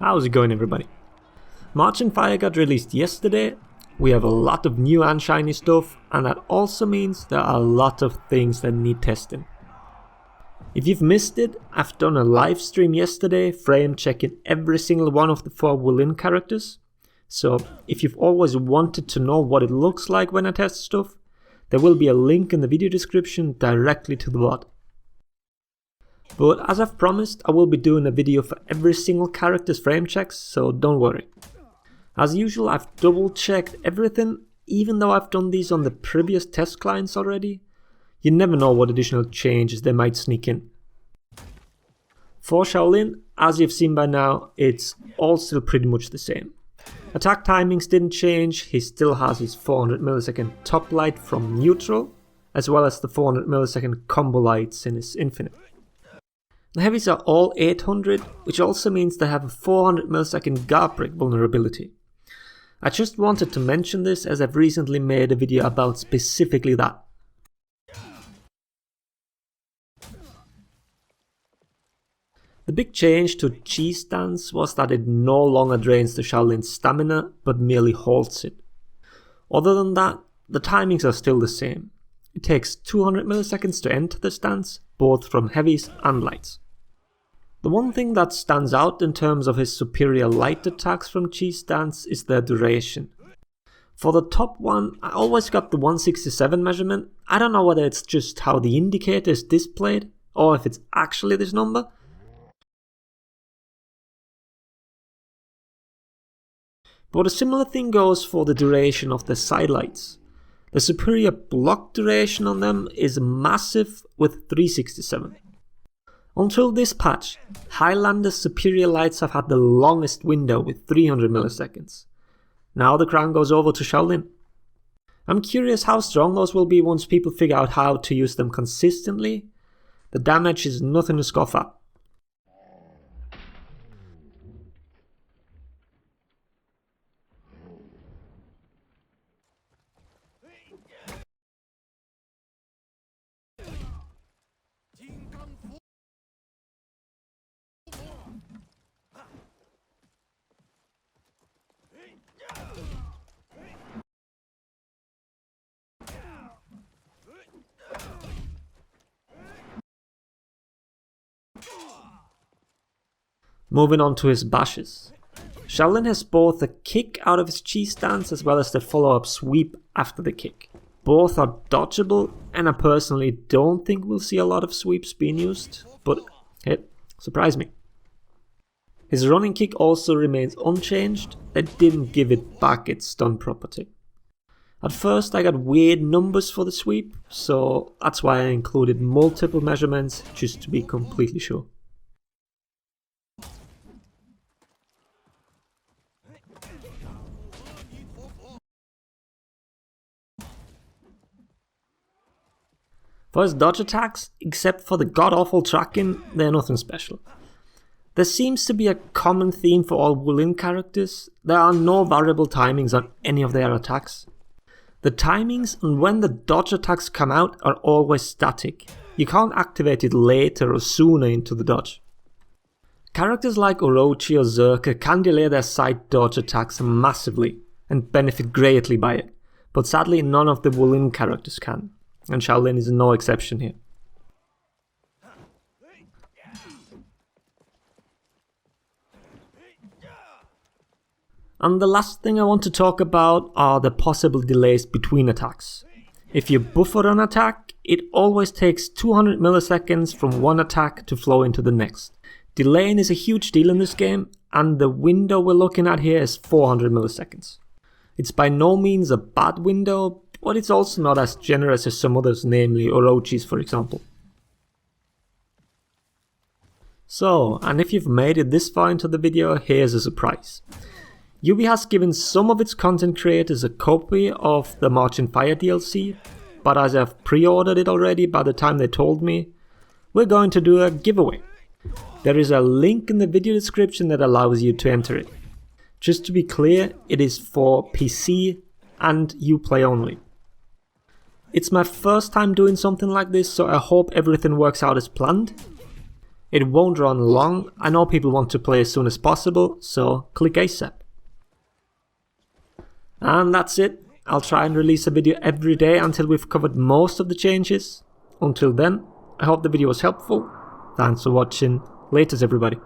How's it going, everybody? Marching Fire got released yesterday. We have a lot of new and shiny stuff, and that also means there are a lot of things that need testing. If you've missed it, I've done a live stream yesterday, frame checking every single one of the 4 Shaolin characters. So if you've always wanted to know what it looks like when I test stuff, there will be a link in the video description directly to the VOD. But as I've promised, I will be doing a video for every single character's frame checks, so don't worry. As usual, I've double checked everything, even though I've done these on the previous test clients already. You never know what additional changes they might sneak in. For Shaolin, as you've seen by now, it's all still pretty much the same. Attack timings didn't change, he still has his 400 millisecond top light from neutral, as well as the 400 millisecond combo lights in his infinite. The heavies are all 800, which also means they have a 400 millisecond guard break vulnerability. I just wanted to mention this as I've recently made a video about specifically that. The big change to Chi stance was that it no longer drains the Shaolin's stamina, but merely halts it. Other than that, the timings are still the same. It takes 200 milliseconds to enter the stance, both from heavies and lights. The one thing that stands out in terms of his superior light attacks from Chi stance is their duration. For the top one, I always got the 167 measurement. I don't know whether it's just how the indicator is displayed, or if it's actually this number. But a similar thing goes for the duration of the side lights. The superior block duration on them is massive with 367. Until this patch, Highlander's superior lights have had the longest window with 300 milliseconds. Now the crown goes over to Shaolin. I'm curious how strong those will be once people figure out how to use them consistently. The damage is nothing to scoff at. Moving on to his bashes. Shaolin has both a kick out of his Chi stance as well as the follow-up sweep after the kick. Both are dodgeable, and I personally don't think we'll see a lot of sweeps being used, but hey, surprise me. His running kick also remains unchanged. They didn't give it back its stun property. At first I got weird numbers for the sweep, so that's why I included multiple measurements just to be completely sure. For his dodge attacks, except for the god-awful tracking, they're nothing special. There seems to be a common theme for all Shaolin characters. There are no variable timings on any of their attacks. The timings on when the dodge attacks come out are always static. You can't activate it later or sooner into the dodge. Characters like Orochi or Zerka can delay their side dodge attacks massively and benefit greatly by it, but sadly none of the Shaolin characters can. And Shaolin is no exception here. And the last thing I want to talk about are the possible delays between attacks. If you buffer an attack, it always takes 200 milliseconds from one attack to flow into the next. Delaying is a huge deal in this game, and the window we're looking at here is 400 milliseconds. It's by no means a bad window, but it's also not as generous as some others, namely Orochi's for example. So, and if you've made it this far into the video, here's a surprise. Yubi has given some of its content creators a copy of the Marching Fire DLC, but as I've pre-ordered it already by the time they told me, we're going to do a giveaway. There is a link in the video description that allows you to enter it. Just to be clear, it is for PC and Uplay only. It's my first time doing something like this, so I hope everything works out as planned. It won't run long. I know people want to play as soon as possible, so click ASAP. And that's it. I'll try and release a video every day until we've covered most of the changes. Until then, I hope the video was helpful. Thanks for watching. Laters everybody.